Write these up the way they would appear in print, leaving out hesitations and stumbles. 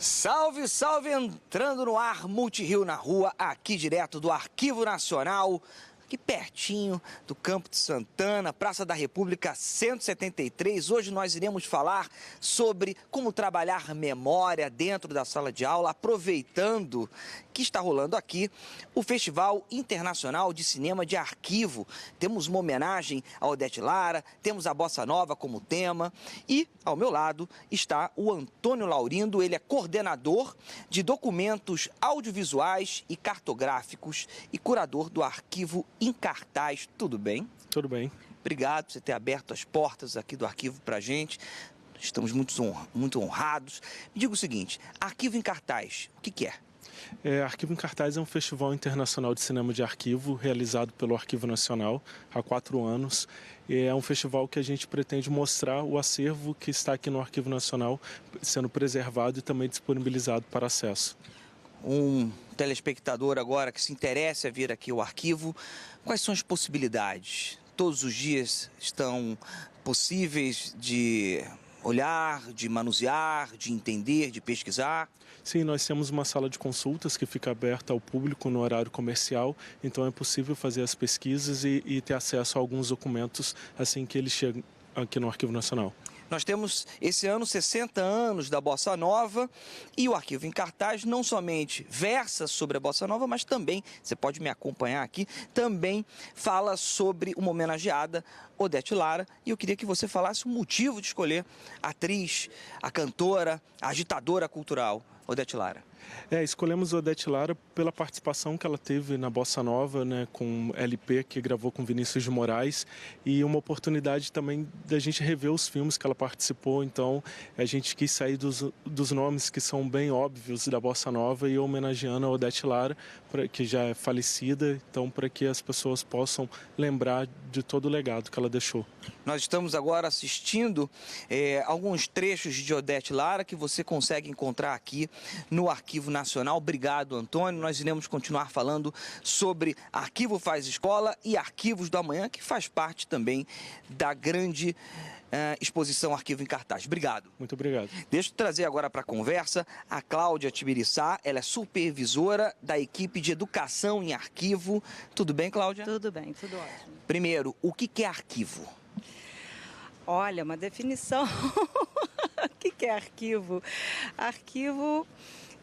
Salve, salve! Entrando no ar, Multirio na Rua, aqui direto do Arquivo Nacional, aqui pertinho do Campo de Santana, Praça da República 173. Hoje nós iremos falar sobre como trabalhar memória dentro da sala de aula, aproveitando que está rolando aqui o Festival Internacional de Cinema de Arquivo. Temos uma homenagem a Odete Lara, temos a Bossa Nova como tema e ao meu lado está o Antônio Laurindo, ele é coordenador de documentos audiovisuais e cartográficos e curador do Arquivo em Cartaz. Tudo bem? Tudo bem. Obrigado por você ter aberto as portas aqui do arquivo para a gente. Estamos muito honrados. Me diga o seguinte, Arquivo em Cartaz, o que é? Arquivo em Cartaz é um festival internacional de cinema de arquivo realizado pelo Arquivo Nacional há 4 anos. É um festival que a gente pretende mostrar o acervo que está aqui no Arquivo Nacional sendo preservado e também disponibilizado para acesso. Um telespectador agora que se interessa a vir aqui ao arquivo, quais são as possibilidades? Todos os dias estão possíveis de olhar, de manusear, de entender, de pesquisar? Sim, nós temos uma sala de consultas que fica aberta ao público no horário comercial, então é possível fazer as pesquisas e ter acesso a alguns documentos assim que eles chegam aqui no Arquivo Nacional. Nós temos esse ano 60 anos da Bossa Nova e o Arquivo em Cartaz não somente versa sobre a Bossa Nova, mas também, você pode me acompanhar aqui, também fala sobre uma homenageada, Odete Lara, e eu queria que você falasse o motivo de escolher a atriz, a cantora, a agitadora cultural, Odete Lara. Escolhemos Odete Lara pela participação que ela teve na Bossa Nova, né, com LP que gravou com Vinícius de Moraes, e uma oportunidade também da gente rever os filmes que ela participou. Então a gente quis sair dos nomes que são bem óbvios da Bossa Nova e homenageando a Odete Lara, que já é falecida, então para que as pessoas possam lembrar de todo o legado que ela deixou. Nós estamos agora assistindo alguns trechos de Odete Lara que você consegue encontrar aqui no Arquivo Nacional. Obrigado, Antônio. Nós iremos continuar falando sobre Arquivo Faz Escola e Arquivos do Amanhã, que faz parte também da grande exposição Arquivo em Cartaz. Obrigado. Muito obrigado. Deixa eu trazer agora para a conversa a Cláudia Tibiriçá. Ela é supervisora da equipe de educação em arquivo. Tudo bem, Cláudia? Tudo bem, tudo ótimo. Primeiro, o que é arquivo? Olha, uma definição. O que é arquivo? Arquivo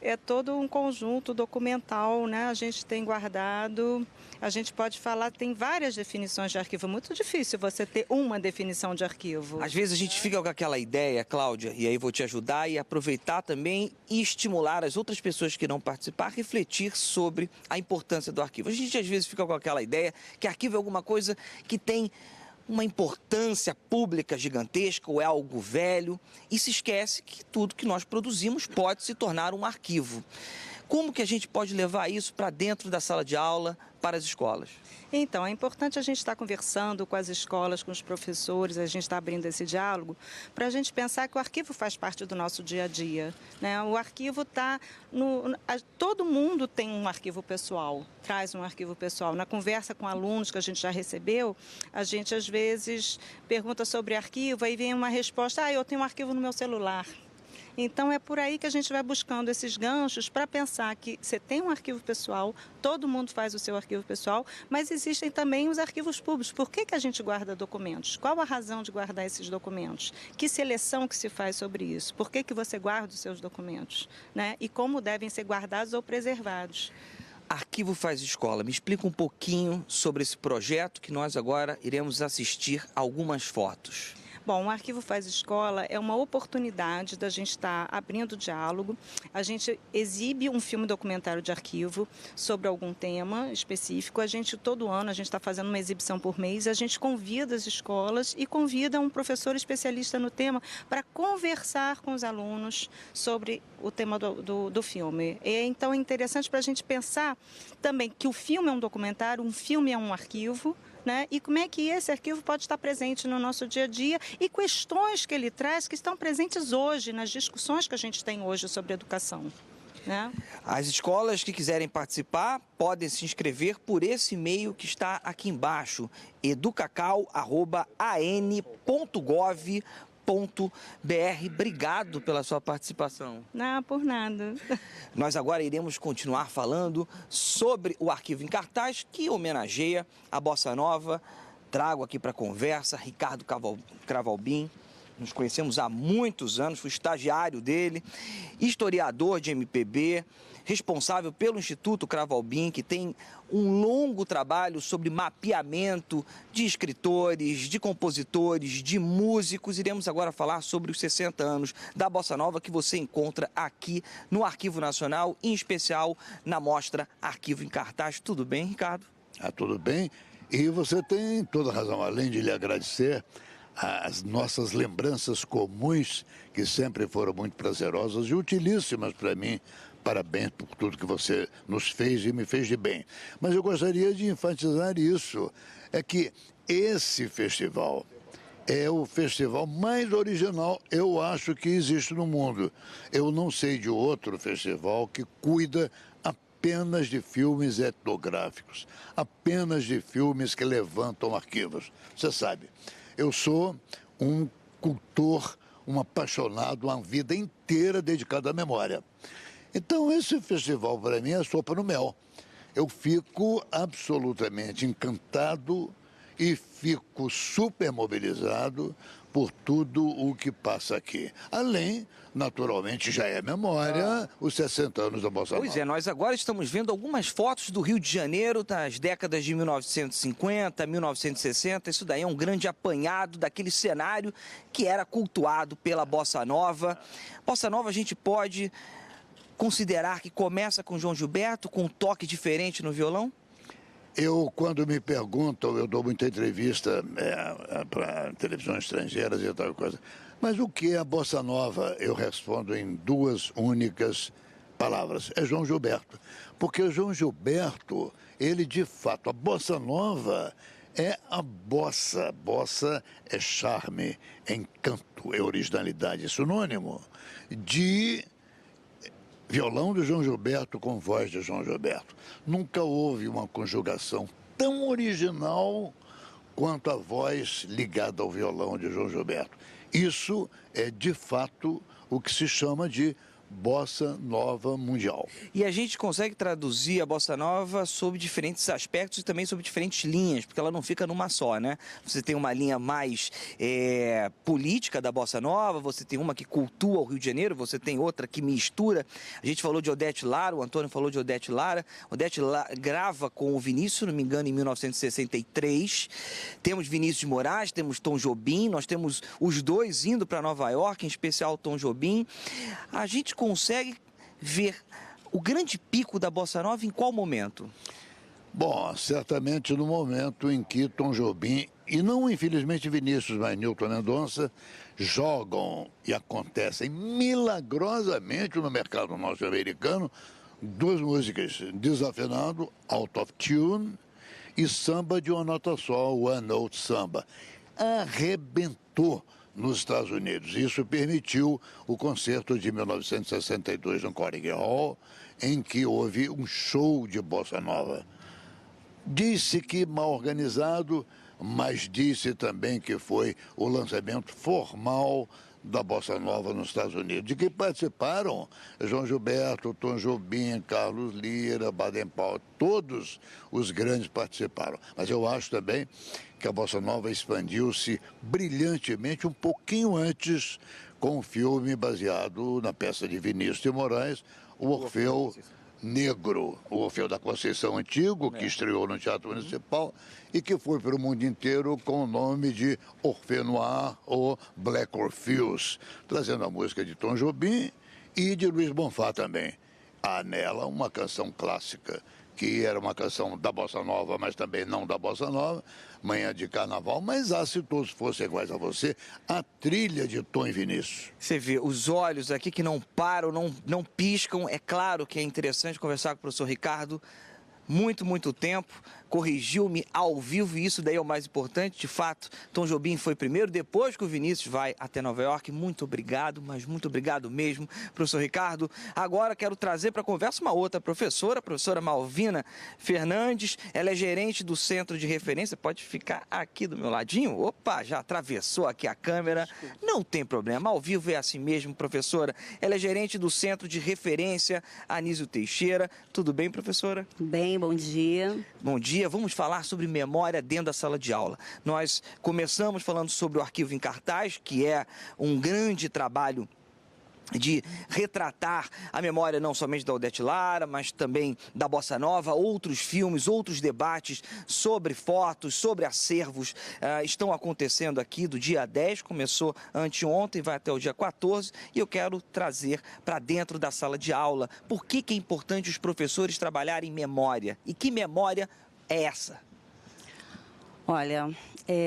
é todo um conjunto documental, né? A gente tem guardado, a gente pode falar, tem várias definições de arquivo. É muito difícil você ter uma definição de arquivo. Às vezes a gente fica com aquela ideia, Cláudia, e aí vou te ajudar e aproveitar também e estimular as outras pessoas que irão participar a refletir sobre a importância do arquivo. A gente às vezes fica com aquela ideia que arquivo é alguma coisa que tem uma importância pública gigantesca ou é algo velho e se esquece que tudo que nós produzimos pode se tornar um arquivo. Como que a gente pode levar isso para dentro da sala de aula, para as escolas? Então, é importante a gente estar conversando com as escolas, com os professores, a gente está abrindo esse diálogo, para a gente pensar que o arquivo faz parte do nosso dia a dia, né? O arquivo está todo mundo tem um arquivo pessoal, traz um arquivo pessoal. Na conversa com alunos que a gente já recebeu, a gente às vezes pergunta sobre arquivo, aí vem uma resposta, eu tenho um arquivo no meu celular. Então é por aí que a gente vai buscando esses ganchos para pensar que você tem um arquivo pessoal, todo mundo faz o seu arquivo pessoal, mas existem também os arquivos públicos. Por que a gente guarda documentos? Qual a razão de guardar esses documentos? Que seleção que se faz sobre isso? Por que você guarda os seus documentos, né? E como devem ser guardados ou preservados? Arquivo Faz Escola. Me explica um pouquinho sobre esse projeto que nós agora iremos assistir algumas fotos. Bom, o Arquivo Faz Escola é uma oportunidade da gente estar abrindo diálogo. A gente exibe um filme documentário de arquivo sobre algum tema específico. Todo ano, a gente está fazendo uma exibição por mês. A gente convida as escolas e convida um professor especialista no tema para conversar com os alunos sobre o tema do filme. Então, é interessante para a gente pensar também que o filme é um documentário, um filme é um arquivo, né? E como é que esse arquivo pode estar presente no nosso dia a dia e questões que ele traz que estão presentes hoje, nas discussões que a gente tem hoje sobre educação, né? As escolas que quiserem participar podem se inscrever por esse e-mail que está aqui embaixo, educacau@an.gov.br. Obrigado pela sua participação. Não, por nada. Nós agora iremos continuar falando sobre o Arquivo em Cartaz, que homenageia a Bossa Nova. Trago aqui para a conversa Ricardo Cravalbim. Nos conhecemos há muitos anos, fui estagiário dele, historiador de MPB, responsável pelo Instituto Cravalbim, que tem um longo trabalho sobre mapeamento de escritores, de compositores, de músicos. Iremos agora falar sobre os 60 anos da Bossa Nova, que você encontra aqui no Arquivo Nacional, em especial na mostra Arquivo em Cartaz. Tudo bem, Ricardo? Tudo bem. E você tem toda razão, além de lhe agradecer as nossas lembranças comuns, que sempre foram muito prazerosas e utilíssimas para mim. Parabéns por tudo que você nos fez e me fez de bem. Mas eu gostaria de enfatizar isso, é que esse festival é o festival mais original, eu acho, que existe no mundo. Eu não sei de outro festival que cuida apenas de filmes etnográficos, apenas de filmes que levantam arquivos. Você sabe, eu sou um cultor, um apaixonado, uma vida inteira dedicada à memória. Então, esse festival, para mim, é sopa no mel. Eu fico absolutamente encantado e fico super mobilizado por tudo o que passa aqui. Além, naturalmente, já é memória, os 60 anos da Bossa Nova. Pois é, nós agora estamos vendo algumas fotos do Rio de Janeiro das décadas de 1950, 1960. Isso daí é um grande apanhado daquele cenário que era cultuado pela Bossa Nova. Bossa Nova a gente pode considerar que começa com João Gilberto, com um toque diferente no violão? Quando me perguntam, eu dou muita entrevista para televisões estrangeiras e tal coisa. Mas o que é a Bossa Nova? Eu respondo em duas únicas palavras. É João Gilberto. Porque o João Gilberto, ele de fato, a Bossa Nova é a bossa. Bossa é charme, é encanto, é originalidade, é sinônimo de violão de João Gilberto com voz de João Gilberto. Nunca houve uma conjugação tão original quanto a voz ligada ao violão de João Gilberto. Isso é, de fato, o que se chama de Bossa Nova Mundial. E a gente consegue traduzir a Bossa Nova sobre diferentes aspectos e também sobre diferentes linhas, porque ela não fica numa só, né? Você tem uma linha mais política da Bossa Nova, você tem uma que cultua o Rio de Janeiro, você tem outra que mistura. A gente falou de Odete Lara, o Antônio falou de Odete Lara. Odete Lara grava com o Vinícius, se não me engano, em 1963. Temos Vinícius de Moraes, temos Tom Jobim, nós temos os dois indo para Nova York, em especial Tom Jobim. A gente consegue ver o grande pico da Bossa Nova em qual momento? Bom, certamente no momento em que Tom Jobim, e não infelizmente Vinícius, mas Nilton Mendonça, jogam e acontecem milagrosamente no mercado norte-americano duas músicas, Desafinado, Out of Tune, e Samba de uma Nota Só, One Note Samba. Arrebentou nos Estados Unidos. Isso permitiu o concerto de 1962 no Carnegie Hall, em que houve um show de Bossa Nova. Disse que mal organizado, mas disse também que foi o lançamento formal da Bossa Nova nos Estados Unidos, de que participaram João Gilberto, Tom Jobim, Carlos Lira, Baden-Powell, todos os grandes participaram. Mas eu acho também que a Bossa Nova expandiu-se brilhantemente um pouquinho antes com um filme baseado na peça de Vinícius de Moraes, o Orfeu Negro, o Orfeu da Conceição Antigo, que estreou no Teatro Municipal e que foi para o mundo inteiro com o nome de Orfeu Noir ou Black Orpheus, trazendo a música de Tom Jobim e de Luiz Bonfá também. Há nela uma canção clássica, que era uma canção da Bossa Nova, mas também não da Bossa Nova, Manhã de Carnaval, mas Se Todos Fossem Iguais a Você, a trilha de Tom e Vinícius. Você vê os olhos aqui que não param, não piscam. É claro que é interessante conversar com o professor Ricardo. Muito tempo. corrigiu-me ao vivo e isso daí é o mais importante. De fato, Tom Jobim foi primeiro, depois que o Vinícius vai até Nova York. Muito obrigado, mas muito obrigado mesmo, professor Ricardo. Agora quero trazer para a conversa uma outra professora, a professora Malvina Fernandes. Ela é gerente do Centro de Referência. Pode ficar aqui do meu ladinho. Opa, já atravessou aqui a câmera. Não tem problema, ao vivo é assim mesmo, professora. Ela é gerente do Centro de Referência Anísio Teixeira. Tudo bem, professora? Bem, bom dia. Bom dia. Vamos falar sobre memória dentro da sala de aula. Nós começamos falando sobre o arquivo em cartaz, que é um grande trabalho de retratar a memória não somente da Odete Lara, mas também da Bossa Nova. Outros filmes, outros debates sobre fotos, sobre acervos estão acontecendo aqui do dia 10, começou anteontem, vai até o dia 14, e eu quero trazer para dentro da sala de aula por que é importante os professores trabalharem memória e que memória é essa? Olha,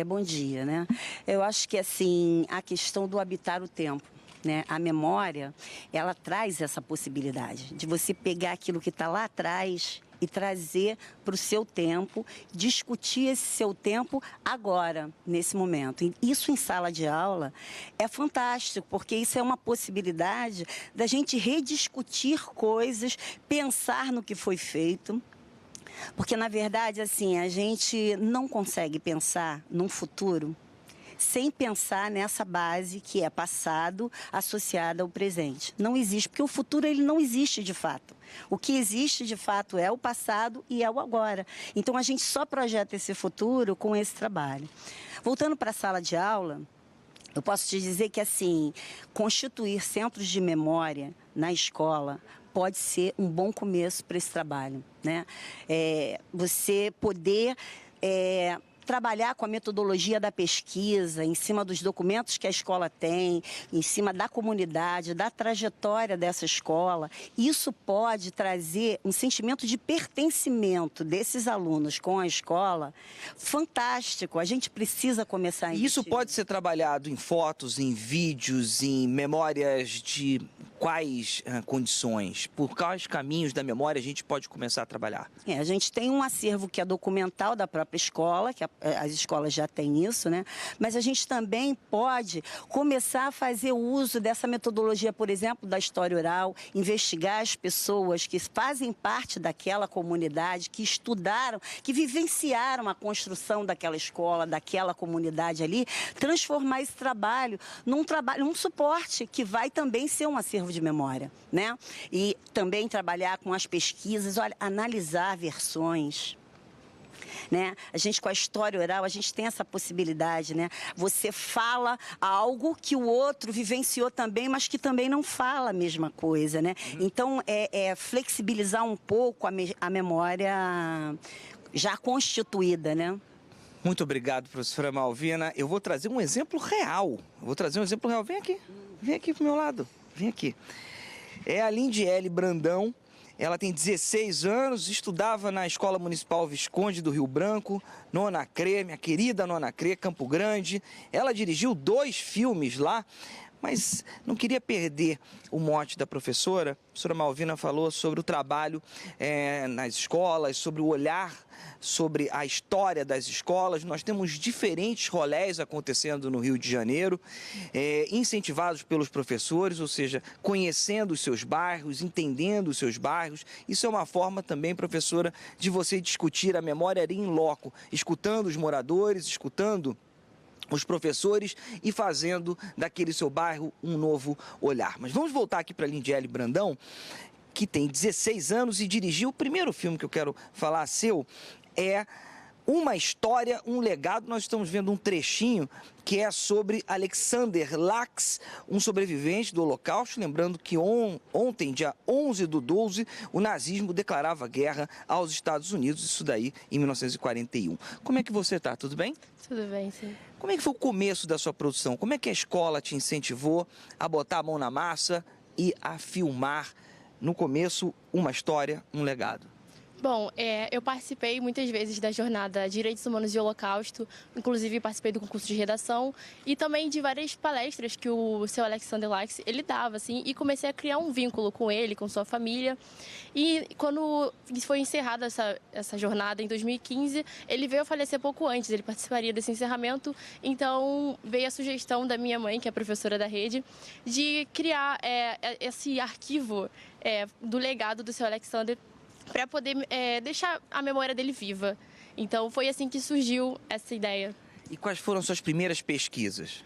bom dia, né? Eu acho que, assim, a questão do habitar o tempo, né? A memória, ela traz essa possibilidade de você pegar aquilo que está lá atrás e trazer para o seu tempo, discutir esse seu tempo agora, nesse momento. E isso em sala de aula é fantástico, porque isso é uma possibilidade da gente rediscutir coisas, pensar no que foi feito. Porque, na verdade, assim, a gente não consegue pensar num futuro sem pensar nessa base que é passado associada ao presente. Não existe, porque o futuro ele não existe de fato. O que existe de fato é o passado e é o agora. Então, a gente só projeta esse futuro com esse trabalho. Voltando para a sala de aula, eu posso te dizer que, assim, constituir centros de memória na escola pode ser um bom começo para esse trabalho, né? Você poder trabalhar com a metodologia da pesquisa, em cima dos documentos que a escola tem, em cima da comunidade, da trajetória dessa escola. Isso pode trazer um sentimento de pertencimento desses alunos com a escola fantástico. A gente precisa começar a Isso investir. pode ser trabalhado em fotos, em vídeos, em memórias de quais condições? Por quais caminhos da memória a gente pode começar a trabalhar? A gente tem um acervo que é documental da própria escola, que as escolas já têm isso, né? Mas a gente também pode começar a fazer uso dessa metodologia, por exemplo, da história oral, investigar as pessoas que fazem parte daquela comunidade, que estudaram, que vivenciaram a construção daquela escola, daquela comunidade ali, transformar esse trabalho num suporte que vai também ser um acervo de memória, né? E também trabalhar com as pesquisas, olha, analisar versões, né? A gente, com a história oral, a gente tem essa possibilidade, né? Você fala algo que o outro vivenciou também, mas que também não fala a mesma coisa, né? Então, flexibilizar um pouco a memória já constituída, né? Muito obrigado, professora Malvina. Eu vou trazer um exemplo real. Vem aqui pro meu lado. Vem aqui. É a Lindiele Brandão. Ela tem 16 anos, estudava na Escola Municipal Visconde do Rio Branco, Nona CRE, minha querida Nona CRE, Campo Grande. Ela dirigiu 2 filmes lá, mas não queria perder o mote da professora. A professora Malvina falou sobre o trabalho nas escolas, sobre o olhar, sobre a história das escolas. Nós temos diferentes rolés acontecendo no Rio de Janeiro, incentivados pelos professores, ou seja, conhecendo os seus bairros, entendendo os seus bairros. Isso é uma forma também, professora, de você discutir a memória in loco, escutando os moradores, escutando os professores e fazendo daquele seu bairro um novo olhar. Mas vamos voltar aqui para a Lindiele Brandão, que tem 16 anos e dirigiu o primeiro filme que eu quero falar seu, é Uma História, um Legado. Nós estamos vendo um trechinho que é sobre Alexander Lax, um sobrevivente do Holocausto. Lembrando que ontem, dia 11/12, o nazismo declarava guerra aos Estados Unidos, isso daí em 1941. Como é que você está? Tudo bem? Tudo bem, sim. Como é que foi o começo da sua produção? Como é que a escola te incentivou a botar a mão na massa e a filmar, no começo, Uma História, um Legado? Bom, eu participei muitas vezes da jornada Direitos Humanos e Holocausto, inclusive participei do concurso de redação e também de várias palestras que o seu Alexander Lax, ele dava, assim, e comecei a criar um vínculo com ele, com sua família. E quando foi encerrada essa jornada em 2015, ele veio a falecer pouco antes, ele participaria desse encerramento, então veio a sugestão da minha mãe, que é professora da rede, de criar esse arquivo do legado do seu Alexander, para poder deixar a memória dele viva. Então, foi assim que surgiu essa ideia. E quais foram suas primeiras pesquisas?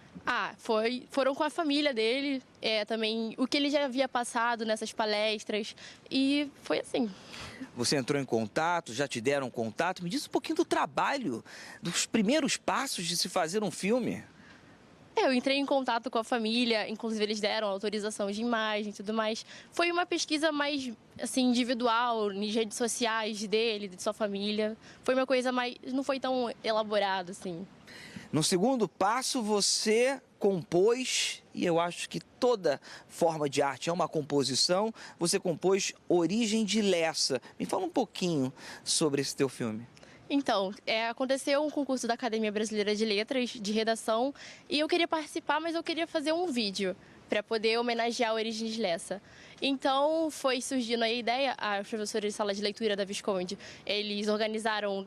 Foram com a família dele, também o que ele já havia passado nessas palestras, e foi assim. Você entrou em contato, já te deram contato? Me diz um pouquinho do trabalho, dos primeiros passos de se fazer um filme. Eu entrei em contato com a família, inclusive eles deram autorização de imagem e tudo mais. Foi uma pesquisa mais, assim, individual, nas redes sociais dele, de sua família. Foi uma coisa mais... não foi tão elaborado, assim. No segundo passo, você compôs, e eu acho que toda forma de arte é uma composição, você compôs Origem de Lessa. Me fala um pouquinho sobre esse teu filme. Então, aconteceu um concurso da Academia Brasileira de Letras, de redação, e eu queria participar, mas eu queria fazer um vídeo para poder homenagear a Origem de Lessa. Então, foi surgindo a ideia, a professora de sala de leitura da Visconde, eles organizaram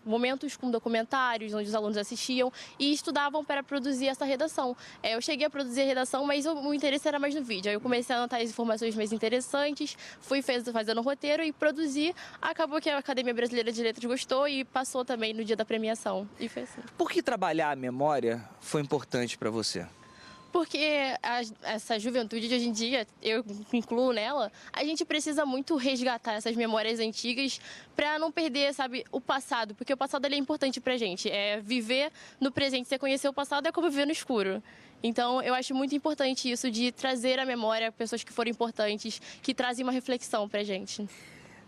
momentos com documentários, onde os alunos assistiam e estudavam para produzir essa redação. Eu cheguei a produzir a redação, mas o interesse era mais no vídeo. Aí eu comecei a anotar as informações mais interessantes, fui fazendo o roteiro e produzi. Acabou que a Academia Brasileira de Letras gostou e passou também no dia da premiação. E foi assim. Por que trabalhar a memória foi importante para você? Porque essa juventude de hoje em dia, eu me incluo nela, a gente precisa muito resgatar essas memórias antigas para não perder, sabe, o passado. Porque o passado ele é importante pra gente. Viver no presente, você conhecer o passado é como viver no escuro. Então, eu acho muito importante isso de trazer à memória pessoas que foram importantes, que trazem uma reflexão pra gente.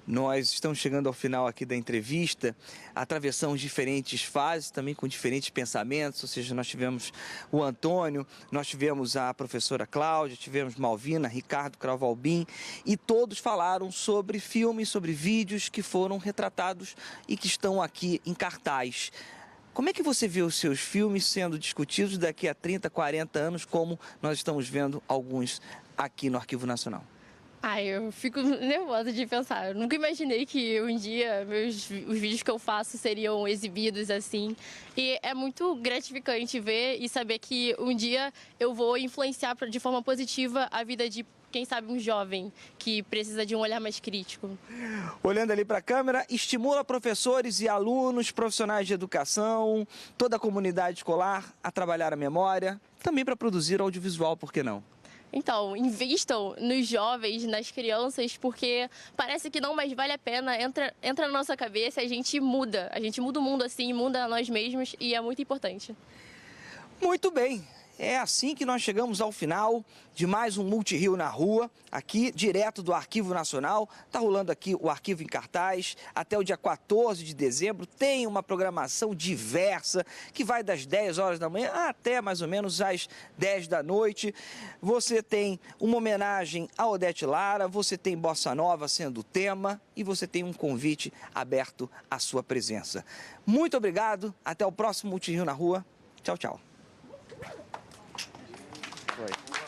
Nós estamos chegando ao final aqui da entrevista, atravessamos diferentes fases, também com diferentes pensamentos, ou seja, nós tivemos o Antônio, nós tivemos a professora Cláudia, tivemos Malvina, Ricardo Cravalbim, e todos falaram sobre filmes, sobre vídeos que foram retratados e que estão aqui em cartaz. Como é que você vê os seus filmes sendo discutidos daqui a 30, 40 anos, como nós estamos vendo alguns aqui no Arquivo Nacional? Eu fico nervosa de pensar. Eu nunca imaginei que um dia os vídeos que eu faço seriam exibidos assim. E é muito gratificante ver e saber que um dia eu vou influenciar de forma positiva a vida de, quem sabe, um jovem que precisa de um olhar mais crítico. Olhando ali para a câmera, estimula professores e alunos, profissionais de educação, toda a comunidade escolar a trabalhar a memória, também para produzir audiovisual, por que não? Então, invistam nos jovens, nas crianças, porque parece que não, mas vale a pena, entra na nossa cabeça, a gente muda o mundo assim, muda nós mesmos e é muito importante. Muito bem, é assim que nós chegamos ao final de mais um Multirio na Rua, aqui direto do Arquivo Nacional. Está rolando aqui o arquivo em cartaz até o dia 14 de dezembro. Tem uma programação diversa que vai das 10 horas da manhã até mais ou menos às 10 da noite. Você tem uma homenagem a Odete Lara, você tem Bossa Nova sendo o tema e você tem um convite aberto à sua presença. Muito obrigado, até o próximo Multirio na Rua. Tchau, tchau. Foi.